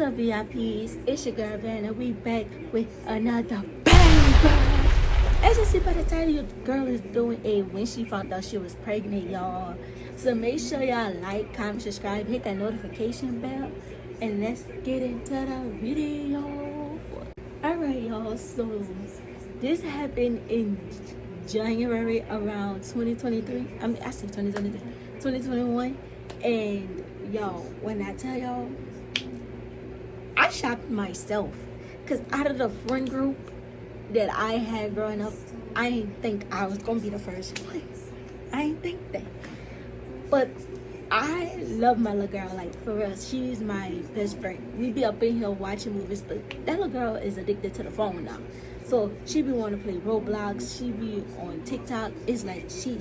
up, VIPs? It's your girl Vanna. We back with another banger. As you see by the title, your girl is doing a when she found out she was pregnant, y'all. So make sure y'all like, comment, subscribe, hit that notification bell, and let's get into the video. Alright, y'all. So this happened in January around 2023. I see 2023, 2021, and y'all, when I tell y'all, I shocked myself, because out of the friend group that I had growing up, I didn't think I was gonna be the first one. I didn't think that. But I love my little girl, like, for real. She's my best friend. We be up in here watching movies, but that little girl is addicted to the phone now. So she be wanting to play Roblox. She be on TikTok. It's like she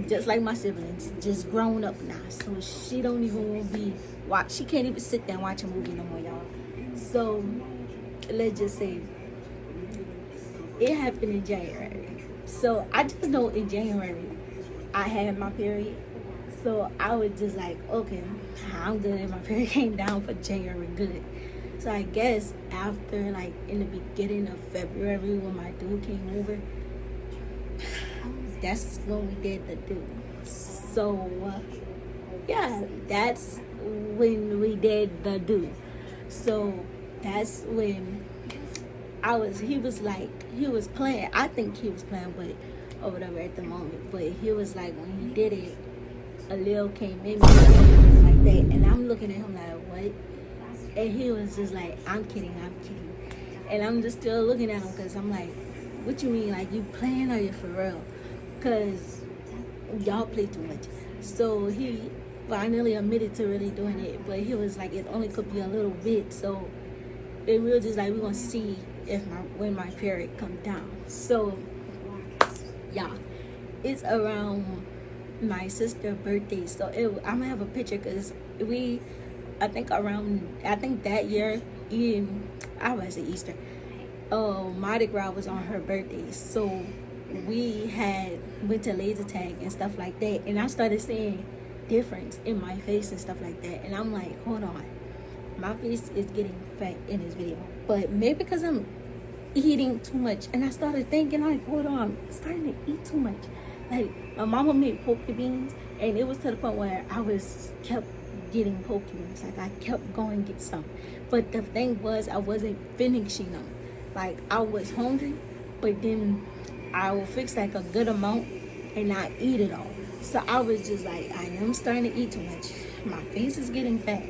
just like my siblings, just grown up now. So she don't even want to be watch. She can't even sit there and watch a movie no more, y'all. So let's just say it happened in January. So I just know in January I had my period. So I was just like, okay, I'm good. And my period came down for January, good. So I guess after, like, in the beginning of February when my dude came over, that's when we did the do. So yeah, that's when we did the do. So that's when he was playing, I think he was playing with or whatever at the moment, but he was like, when he did it, a little came in me like that, and I'm looking at him like, what? And he was just like, I'm kidding. And I'm just still looking at him, because I'm like, what you mean, like, you playing or you for real? Because y'all play too much. So he finally admitted to really doing it, but he was like, it only could be a little bit. So we were just like, we're gonna see if when my period come down. So yeah, it's around my sister's birthday. So I'm gonna have a picture, because I think that year, I was at Easter, Mardi Gras was on her birthday. So we went to laser tag and stuff like that, and I started seeing difference in my face and stuff like that, and I'm like, hold on, my face is getting fat in this video, but maybe because I'm eating too much. And I started thinking, like, hold on, I'm starting to eat too much. Like, my mama made poke beans, and it was to the point where I kept getting poke beans. Like, I kept going to get some, but the thing was, I wasn't finishing them. Like, I was hungry, but then I will fix like a good amount and not eat it all. So I was just like, I am starting to eat too much. My face is getting fat,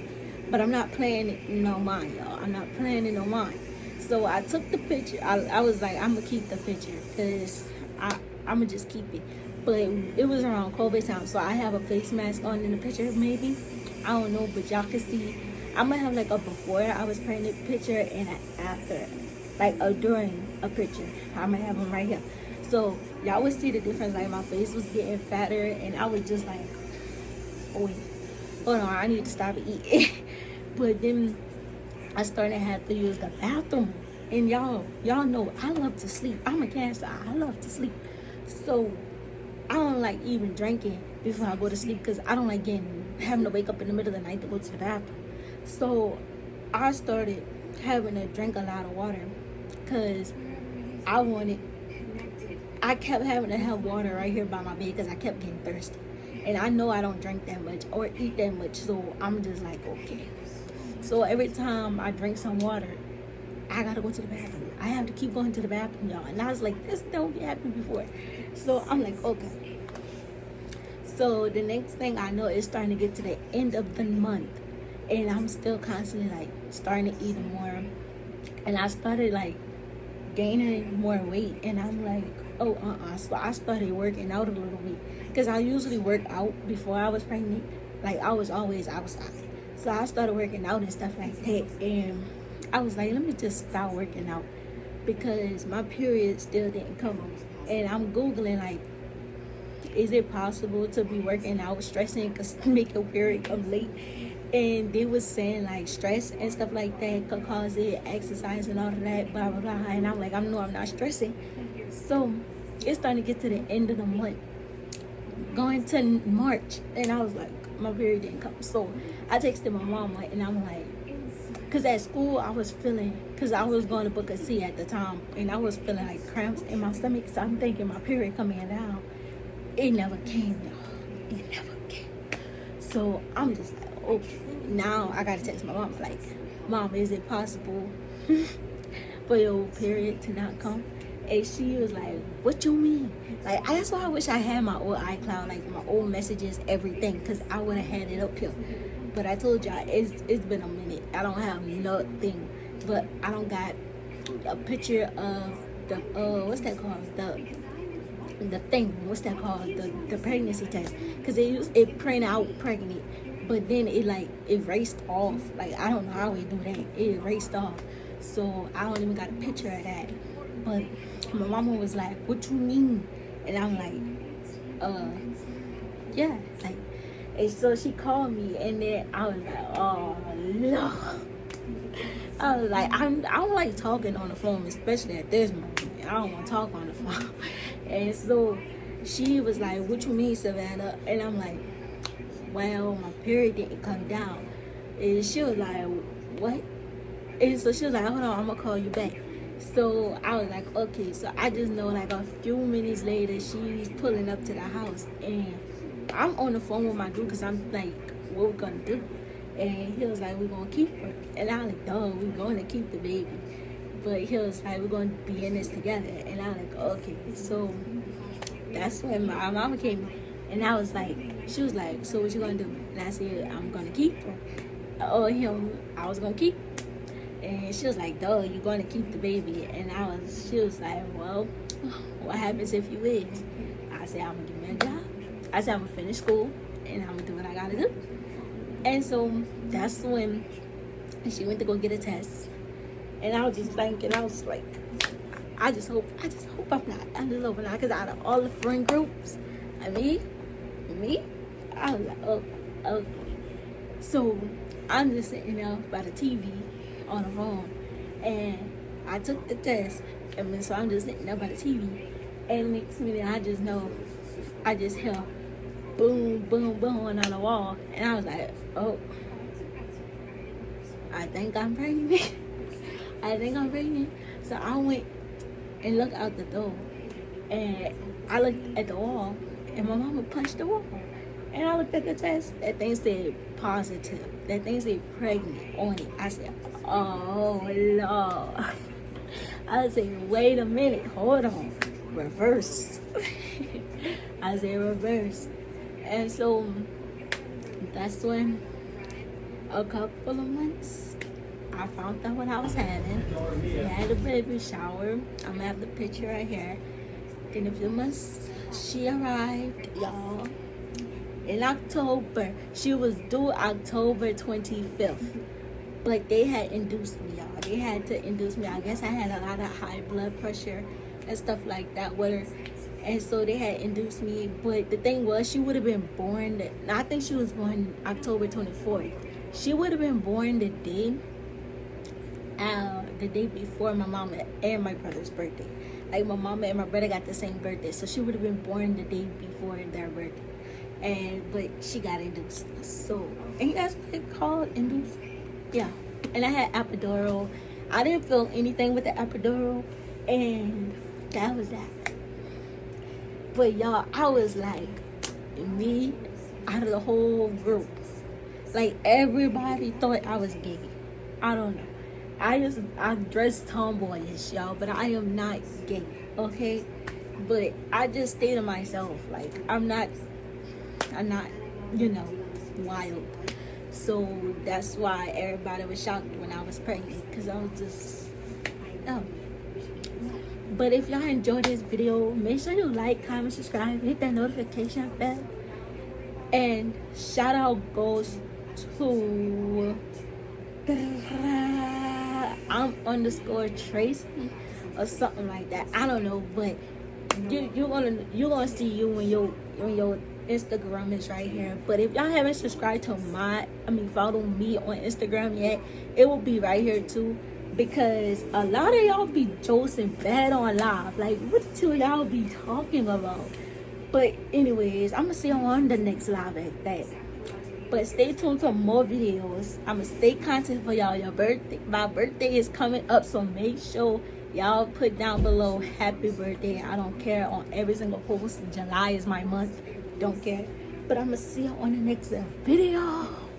but I'm not playing it no mind, y'all. I'm not playing it no mind. So I took the picture. I was like, I'm gonna keep the picture, because I'm gonna just keep it. But it was around COVID time, so I have a face mask on in the picture, maybe. I don't know, but y'all can see. I'm gonna have like a before I was pregnant picture and an after, like a during a picture. I'm gonna have them right here. So y'all would see the difference. Like, my face was getting fatter, and I was just like, oh wait, hold on, I need to stop eating. But then I started to have to use the bathroom. And y'all know I love to sleep. I'm a Cancer. I love to sleep. So I don't like even drinking before I go to sleep, because I don't like having to wake up in the middle of the night to go to the bathroom. So I started having to drink a lot of water, because I kept having to have water right here by my bed, because I kept getting thirsty. And I know I don't drink that much or eat that much, so I'm just like, okay. So every time I drink some water, I gotta go to the bathroom. I have to keep going to the bathroom, y'all. And I was like, this don't happen before. So I'm like, okay. So the next thing I know, it's starting to get to the end of the month, and I'm still constantly like starting to eat more. And I started like gaining more weight, and I'm like, oh, so I started working out a little bit, because I usually work out before I was pregnant. Like, I was always outside. So I started working out and stuff like that, and I was like, let me just start working out, because my period still didn't come. And I'm Googling, like, is it possible to be working out, stressing, because make your period come late? And they was saying, like, stress and stuff like that could cause it, exercise and all of that, blah, blah, blah. And I'm like, I'm not stressing. So it's starting to get to the end of the month. going to March, and I was like, my period didn't come. So I texted my mom, like, and I'm like, because at school I was feeling, because I was going to book a C at the time, and I was feeling like cramps in my stomach. So I'm thinking my period coming down. It never came, y'all. It never came. So I'm just like, okay. Now I gotta text my mom, like, Mom, is it possible for your period to not come? And she was like, what you mean? Like, that's why I wish I had my old iCloud, like my old messages, everything, because I would have had it up here. But I told y'all, it's been a minute. I don't have nothing, but I don't got a picture of the what's that called, the thing, what's that called, the pregnancy test, because it print out pregnant, but then it like erased off. Like, I don't know how we do that. It erased off, so I don't even got a picture of that. But my mama was like, what you mean? And I'm like, yeah, like, and so she called me, and then I was like, oh no. I was like, I don't like talking on the phone, especially at this moment. I don't want to talk on the phone. And so she was like, what you mean, Savannah? And I'm like, well, my period didn't come down. And she was like, what? And so she was like, hold on, I'm gonna call you back. So I was like, okay. So I just know, like, a few minutes later, she's pulling up to the house, and I'm on the phone with my dude, because I'm like, what we gonna do? And he was like, we're gonna keep her. And I was like, dog, we're gonna keep the baby. But he was like, we're gonna be in this together. And I was like, okay. So that's when my mama came, and I was like, she was like, so what you gonna do? And I said, I'm gonna keep her. Or him, I was gonna keep her. And she was like, duh, you're gonna keep the baby. And she was like, well, what happens if you is? I said, I'm gonna give me a job. I said, I'm gonna finish school, and I'm gonna do what I gotta do. And so that's when she went to go get a test. And I was just thinking, I was like, I just hope I'm not. I just hope I'm not, because out of all the friend groups, me, I was like, oh, okay. So I'm just sitting there by the TV on the phone, and I took the test, and so I'm just sitting there by the TV, and next minute I just hear boom, boom, boom on the wall, and I was like, oh, I think I'm pregnant. So I went and looked out the door, and I looked at the wall, and my mama punched the wall. And I looked at the test. That thing said positive. That thing said pregnant on it. I said, oh, Lord. I said, wait a minute. Hold on. Reverse. I said, reverse. And so that's when, a couple of months, I found out what I was having. We had a baby shower. I'm going to have the picture right here. In a few months, she arrived, y'all. In October. She was due October 25th. But they had induced me, y'all. They had to induce me. I guess I had a lot of high blood pressure and stuff like that with her. And so they had induced me. But the thing was, she would have been born, I think she was born October 24th. She would have been born the day before my mama and my brother's birthday. Like, my mama and my brother got the same birthday. So she would have been born the day before their birthday. But she got induced. So, and that's what it's called, induced. Yeah. And I had epidural. I didn't feel anything with the epidural, and that was that. But y'all, I was like, me out of the whole group, like, everybody thought I was gay. I don't know. I dress tomboyish, y'all, but I am not gay, okay? But I just stay to myself. Like, I'm not, wild. So that's why everybody was shocked when I was pregnant, because I was just, no. But if y'all enjoyed this video, make sure you like, comment, subscribe, hit that notification bell. And shout out goes to I'm _Tracy or something like that. I don't know, but you're gonna see you when your Instagram is right here. But if y'all haven't subscribed to follow me on Instagram yet, it will be right here too. Because a lot of y'all be joking bad on live. Like, what do y'all be talking about? But anyways, I'm gonna see you on the next live at that. But stay tuned to more videos. I'm gonna stay content for y'all. Your birthday, my birthday is coming up, so make sure y'all put down below happy birthday. I don't care on every single post. July is my month. Don't care. But I'm gonna see you on the next video.